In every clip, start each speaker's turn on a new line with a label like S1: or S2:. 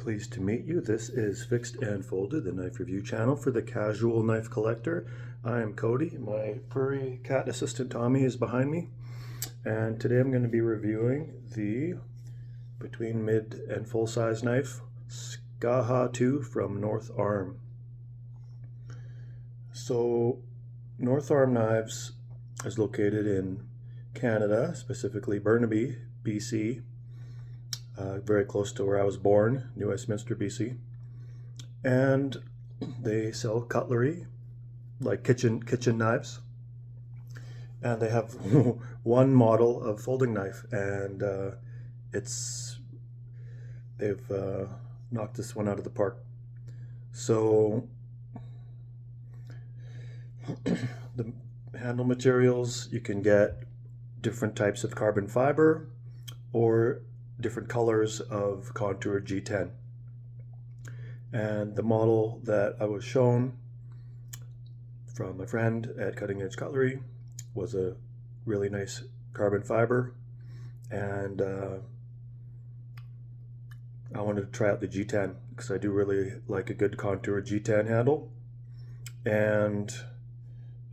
S1: Pleased to meet you. This is Fixed and Folded, the knife review channel for the casual knife collector. I am Cody. My furry cat assistant Tommy is behind me. And today I'm going to be reviewing the between mid and full size knife Skaha2 from North Arm. So North Arm Knives is located in Canada, specifically Burnaby, BC. Very close to where I was born, New Westminster, BC. And they sell cutlery, like kitchen knives. And they have one model of folding knife, and they've knocked this one out of the park. So the handle materials, you can get different types of carbon fiber or different colors of contoured G10. And the model that I was shown from my friend at Cutting Edge Cutlery was a really nice carbon fiber, and I wanted to try out the G10 because I do really like a good contoured G10 handle, and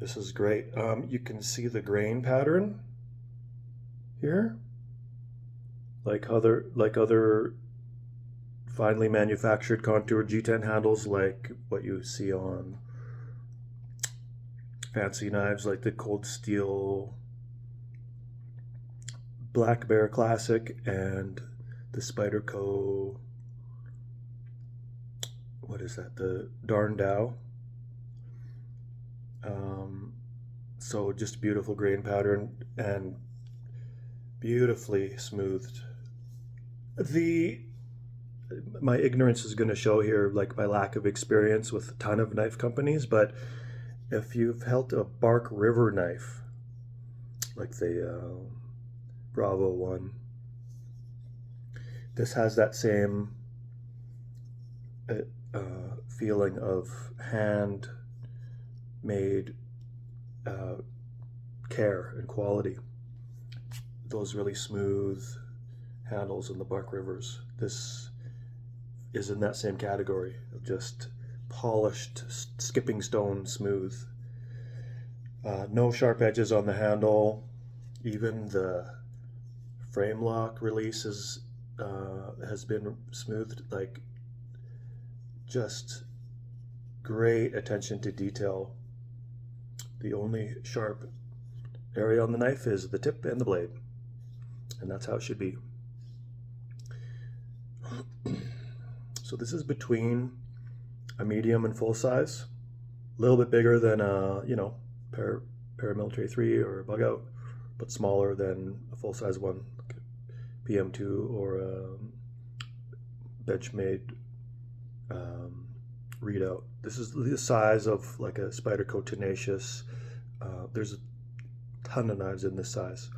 S1: this is great. You can see the grain pattern here. Like other finely manufactured contoured G10 handles, like what you see on fancy knives like the Cold Steel Black Bear Classic and the Spyderco, what is that, the Darndau. So just beautiful grain pattern and beautifully smoothed. My ignorance is going to show here, like my lack of experience with a ton of knife companies, but if you've held a Bark River knife, like the Bravo one, this has that same feeling of hand-made care and quality. Those really smooth handles in the Bark Rivers. This is in that same category of just polished, skipping stone smooth. No sharp edges on the handle. Even the frame lock release has been smoothed. Like, just great attention to detail. The only sharp area on the knife is the tip and the blade, and that's how it should be. So this is between a medium and full size, a little bit bigger than a paramilitary 3 or a bug out, but smaller than a full size one, like a PM2 or a Benchmade readout. This is the size of like a Spyderco Tenacious. There's a ton of knives in this size.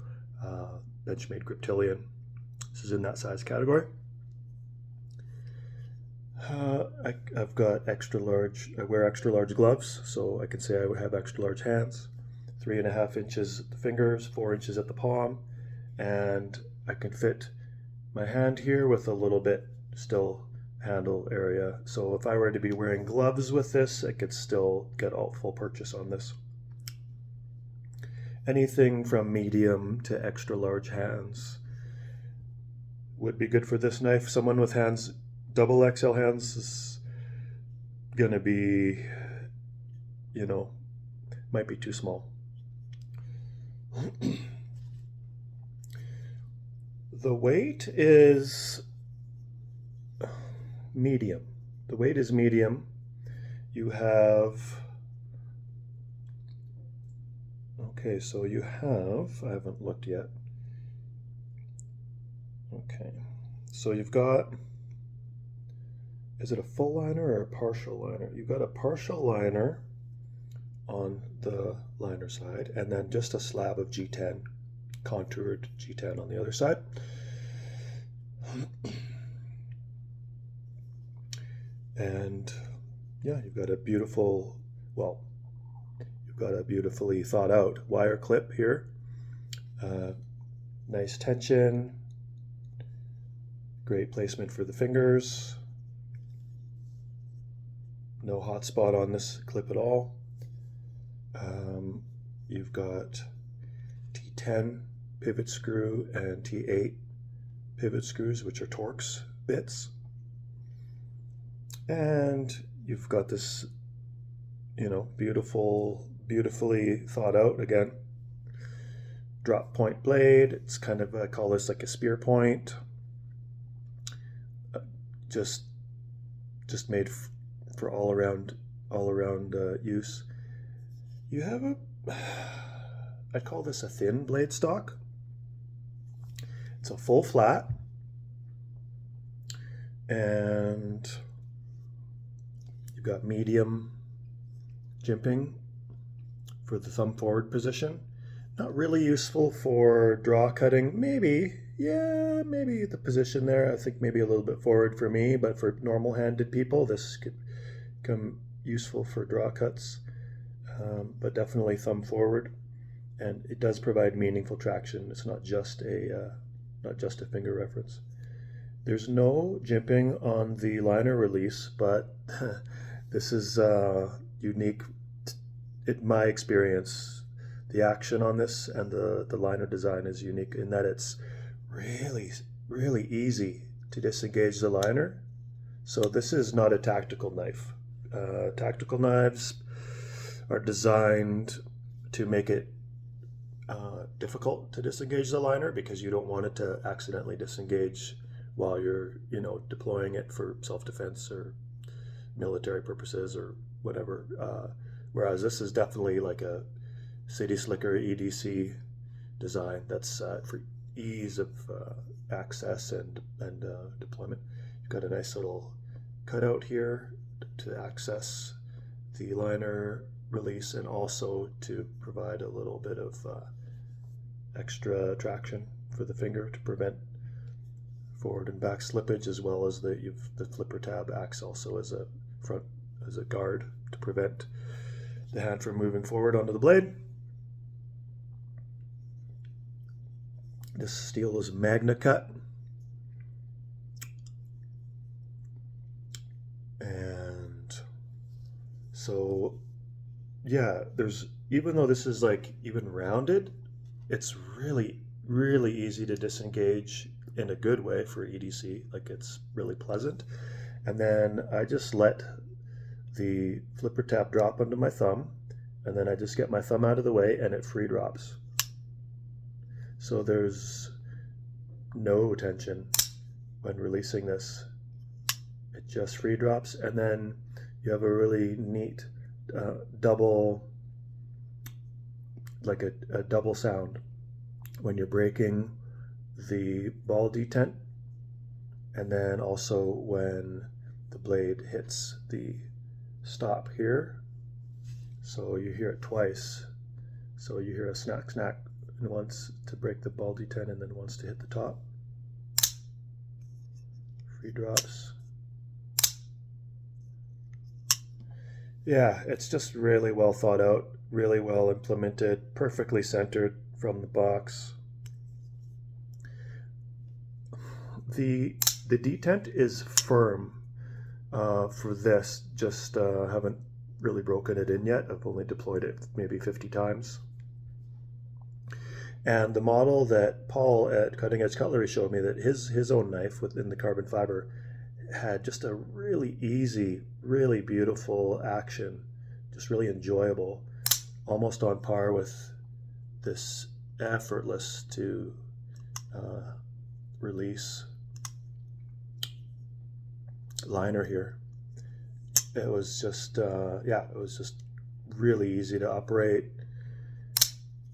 S1: Benchmade Griptilian. This is in that size category. I've got extra large. I wear extra large gloves, so I can say I would have extra large hands. 3.5 inches at the fingers, 4 inches at the palm, and I can fit my hand here with a little bit still handle area. So if I were to be wearing gloves with this, I could still get all full purchase on this. Anything from medium to extra large hands would be good for this knife. Someone with hands, double XL hands, is gonna be, might be too small. The weight is medium. The weight is medium. You have, okay, so you have, I haven't looked yet. Okay, so you've got, is it a full liner or a partial liner? You've got a partial liner on the liner side, and then just a slab of G10, contoured G10 on the other side. And yeah, you've got a beautiful, you've got a beautifully thought out wire clip here. Nice tension, great placement for the fingers. no hot spot on this clip at all. You've got T10 pivot screw and T8 pivot screws, which are Torx bits. And you've got this, beautifully thought out, again, drop point blade. It's kind of, I call this like a spear point. Just made for all around use. You have I'd call this a thin blade stock. It's a full flat, and you've got medium jimping for the thumb forward position. Not really useful for draw cutting. Maybe the position there, I think maybe a little bit forward for me, but for normal-handed people, this could become useful for draw cuts, but definitely thumb forward. And it does provide meaningful traction. It's not just a finger reference. There's no jimping on the liner release, but this is unique in my experience. The action on this and the liner design is unique in that it's really easy to disengage the liner. So this is not a tactical knife. Tactical knives are designed to make it difficult to disengage the liner, because you don't want it to accidentally disengage while you're deploying it for self-defense or military purposes or whatever. Whereas this is definitely like a City Slicker EDC design that's for ease of access and deployment. You've got a nice little cutout here to access the liner release, and also to provide a little bit of extra traction for the finger to prevent forward and back slippage, as well as the flipper tab acts also as a guard to prevent the hand from moving forward onto the blade. This steel is Magna cut, and so yeah, even though this is like even rounded, it's really easy to disengage in a good way for EDC. Like, it's really pleasant. And then I just let the flipper tab drop onto my thumb, and then I just get my thumb out of the way and it free drops. So there's no tension when releasing this. It just free drops, and then you have a really neat double, like a double sound when you're breaking the ball detent, and then also when the blade hits the stop here. So you hear it twice. So you hear a snack snack, and once to break the ball detent, and then once to hit the top. Free drops. Yeah, it's just really well thought out, really well implemented, perfectly centered from the box. The detent is firm for this. Just haven't really broken it in yet. I've only deployed it maybe 50 times. And the model that Paul at Cutting Edge Cutlery showed me, that his own knife within the carbon fiber had just a really easy, really beautiful action, just really enjoyable, almost on par with this effortless to release liner here. It was just it was just really easy to operate,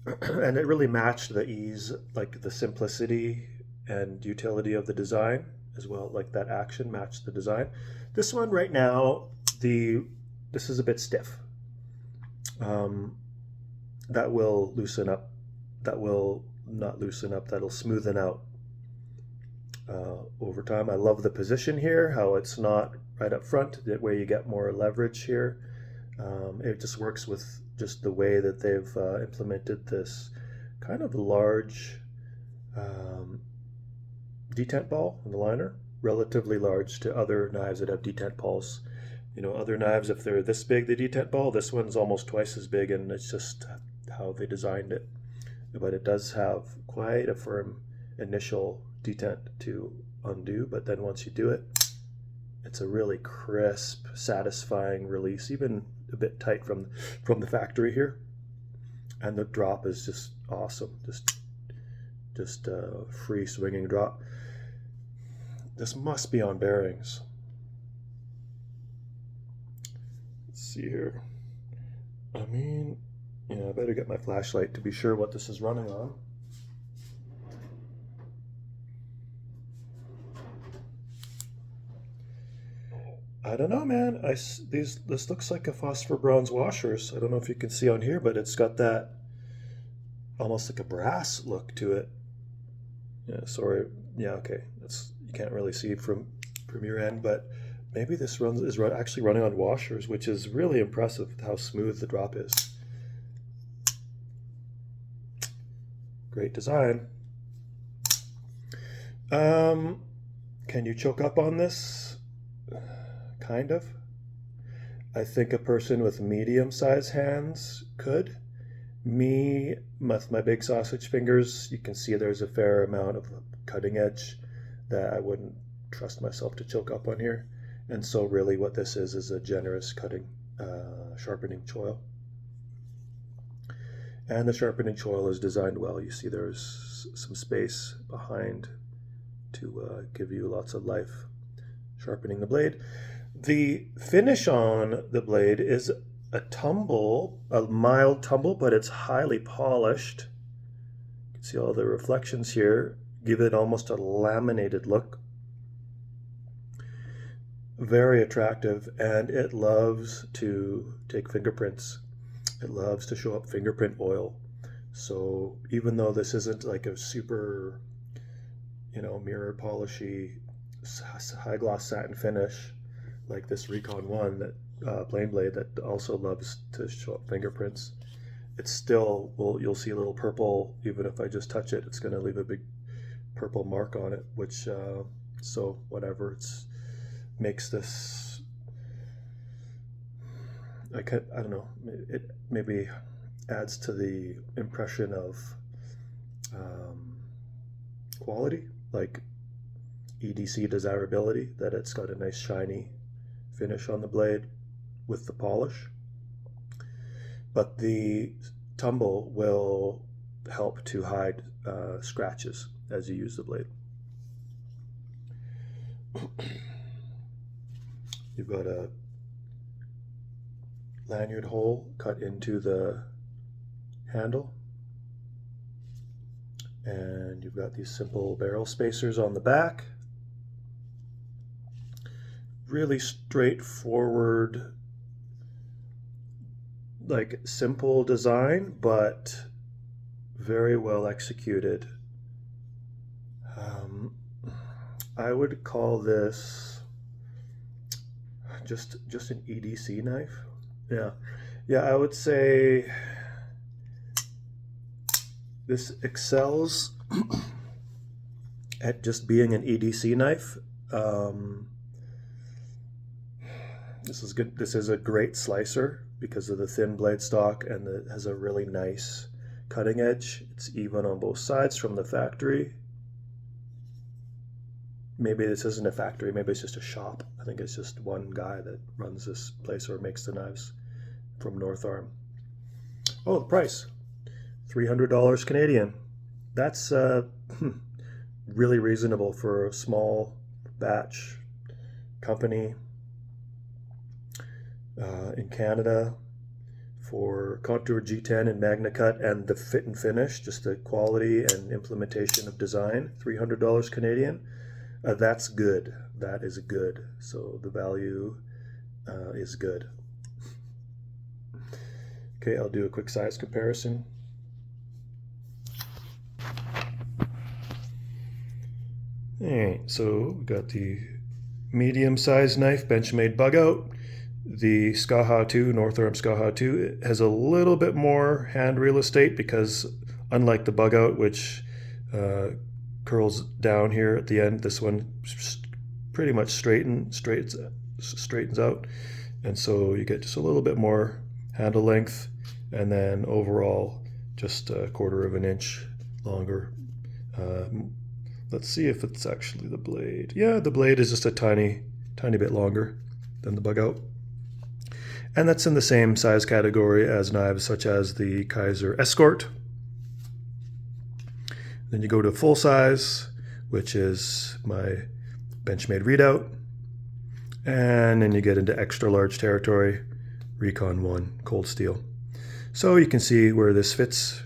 S1: and it really matched the ease, like the simplicity and utility of the design as well. Like, that action matched the design. This one right now, this is a bit stiff. That will loosen up. That will not loosen up. That'll smoothen out over time. I love the position here, how it's not right up front, that way you get more leverage here. It just works with just the way that they've implemented this kind of large detent ball in the liner, relatively large to other knives that have detent balls You know, other knives, if they're this big, the detent ball, this one's almost twice as big, and it's just how they designed it. But it does have quite a firm initial detent to undo, but then once you do it, it's a really crisp, satisfying release, even a bit tight from the factory here. And the drop is just awesome, just a free swinging drop. This must be on bearings. Let's see here. I mean, yeah, I better get my flashlight to be sure what this is running on. I don't know, man. This looks like a phosphor bronze washers. I don't know if you can see on here, but it's got that almost like a brass look to it. Yeah, sorry. Yeah, okay. You can't really see from your end, but maybe this is actually running on washers, which is really impressive how smooth the drop is. Great design. Can you choke up on this? Kind of. I think a person with medium-sized hands could. Me, with my big sausage fingers, you can see there's a fair amount of cutting edge that I wouldn't trust myself to choke up on here. And so really what this is a generous sharpening choil. And the sharpening choil is designed well. You see there's some space behind to give you lots of life sharpening the blade. The finish on the blade is a mild tumble, but it's highly polished. You can see all the reflections here, give it almost a laminated look. Very attractive, and it loves to take fingerprints. It loves to show up fingerprint oil. So even though this isn't like a super, mirror polishy, high gloss satin finish, like this Recon 1 that plain blade that also loves to show up fingerprints, it's still, you'll see a little purple. Even if I just touch it, it's going to leave a big purple mark on it, which so whatever, makes this, I don't know, it maybe adds to the impression of quality, like EDC desirability, that it's got a nice shiny finish on the blade with the polish. But the tumble will help to hide scratches as you use the blade. You've got a lanyard hole cut into the handle, and you've got these simple barrel spacers on the back. Really straightforward, like simple design, but very well executed. I would call this just an EDC knife. Yeah, I would say this excels at just being an EDC knife. This is good. This is a great slicer because of the thin blade stock, and it has a really nice cutting edge. It's even on both sides from the factory. Maybe this isn't a factory, maybe it's just a shop. I think it's just one guy that runs this place or makes the knives from North Arm. Oh, the price, $300 Canadian. That's really reasonable for a small batch company in Canada for Contour G10 and Magna Cut, and the fit and finish, just the quality and implementation of design, $300 Canadian. That's good. That is good. So the value is good. Okay, I'll do a quick size comparison. All right, so we got the medium-sized knife, Benchmade bug out. The Skaha2, North Arm Skaha2, has a little bit more hand real estate because unlike the bug out, which curls down here at the end, this one pretty much straightens out. And so you get just a little bit more handle length, and then overall just a 1/4 of an inch longer. Let's see if it's actually the blade. Yeah, the blade is just a tiny bit longer than the bug out. And that's in the same size category as knives such as the Kaiser Escort. Then you go to full size, which is my Benchmade Readout. And then you get into extra large territory, Recon 1 cold steel. So you can see where this fits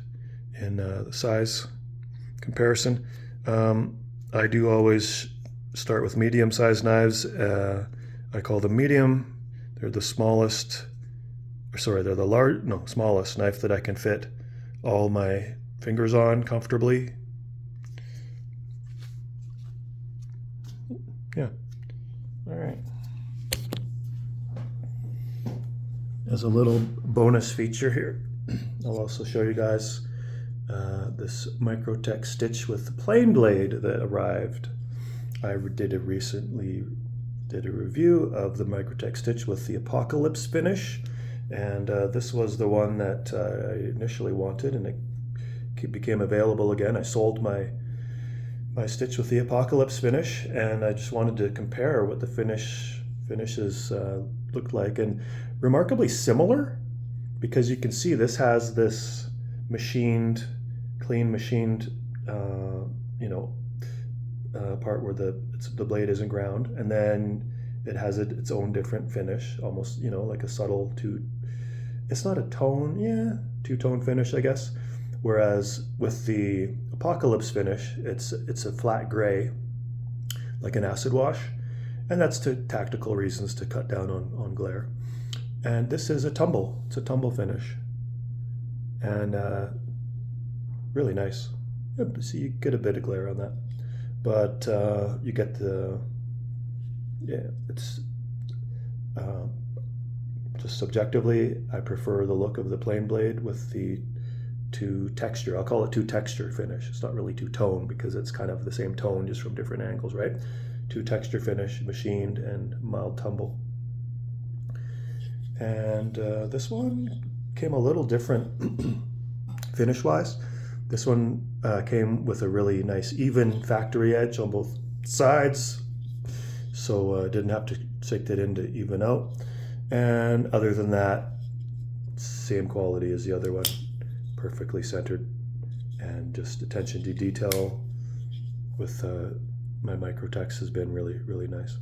S1: in the size comparison. I do always start with medium-sized knives. I call them medium. They're the smallest, they're the smallest knife that I can fit all my fingers on comfortably. Yeah. All right. As a little bonus feature here, I'll also show you guys this Microtech stitch with the plain blade that arrived. I recently did a review of the Microtech stitch with the Apocalypse finish, and this was the one that I initially wanted, and it became available again. I sold my stitch with the Apocalypse finish, and I just wanted to compare what the finishes looked like, and remarkably similar, because you can see this has this clean machined part where the blade isn't ground, and then it has its own different finish, almost like a subtle it's not a tone, two-tone finish, I guess. Whereas with the Apocalypse finish, it's a flat gray, like an acid wash, and that's to tactical reasons, to cut down on glare. And this is a tumble. It's a tumble finish, and really nice. So you get a bit of glare on that, but you get it's just subjectively, I prefer the look of the plain blade with the two-texture. I'll call it two-texture finish. It's not really two-tone because it's kind of the same tone, just from different angles, right? Two-texture finish, machined and mild tumble. And this one came a little different finish-wise. This one came with a really nice even factory edge on both sides, so didn't have to stick it in to even out. And other than that, same quality as the other one, perfectly centered, and just attention to detail with my Microtechs has been really, really nice.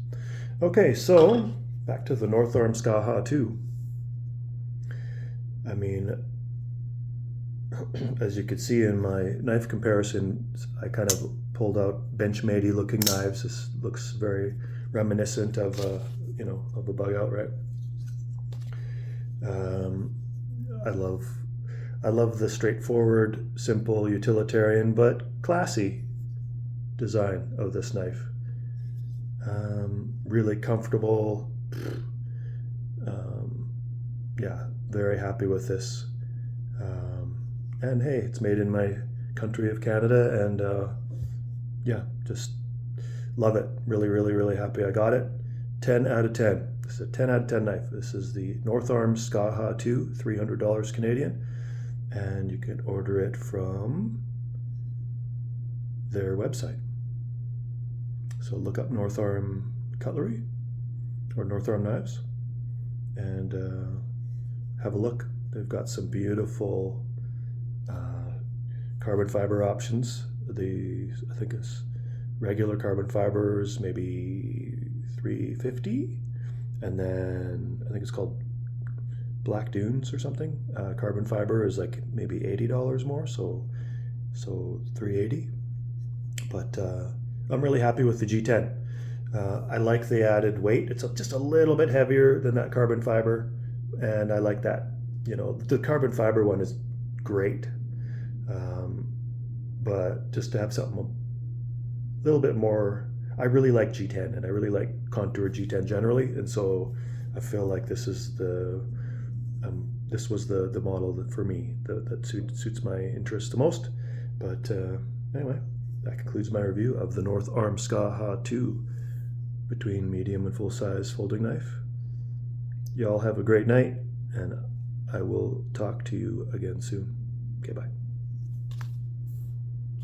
S1: Okay, so back to the Northarm Skaha2. I mean, as you could see in my knife comparison, I kind of pulled out Benchmade looking knives. This looks very reminiscent of a bug out, right? I love the straightforward, simple, utilitarian, but classy design of this knife. Really comfortable. Yeah, very happy with this. And hey, it's made in my country of Canada, and yeah, just love it. Really, really, really happy I got it. 10 out of 10. This is a 10 out of 10 knife. This is the Northarm Skaha2, $300 Canadian, and you can order it from their website. So look up Northarm Cutlery or Northarm Knives and have a look. They've got some beautiful carbon fiber options. I think it's regular carbon fibers, maybe $350, and then I think it's called Black Dunes or something. Carbon fiber is like maybe $80 more, so $380. But I'm really happy with the G10. I like the added weight. It's just a little bit heavier than that carbon fiber, and I like that. The carbon fiber one is great, but just to have something a little bit more. I really like G10, and I really like contour G10 generally, and so I feel like this was the model that for me that suits my interest the most. But anyway, that concludes my review of the Northarm Skaha2 between medium and full size folding knife. Y'all have a great night, and I will talk to you again soon. Okay, bye.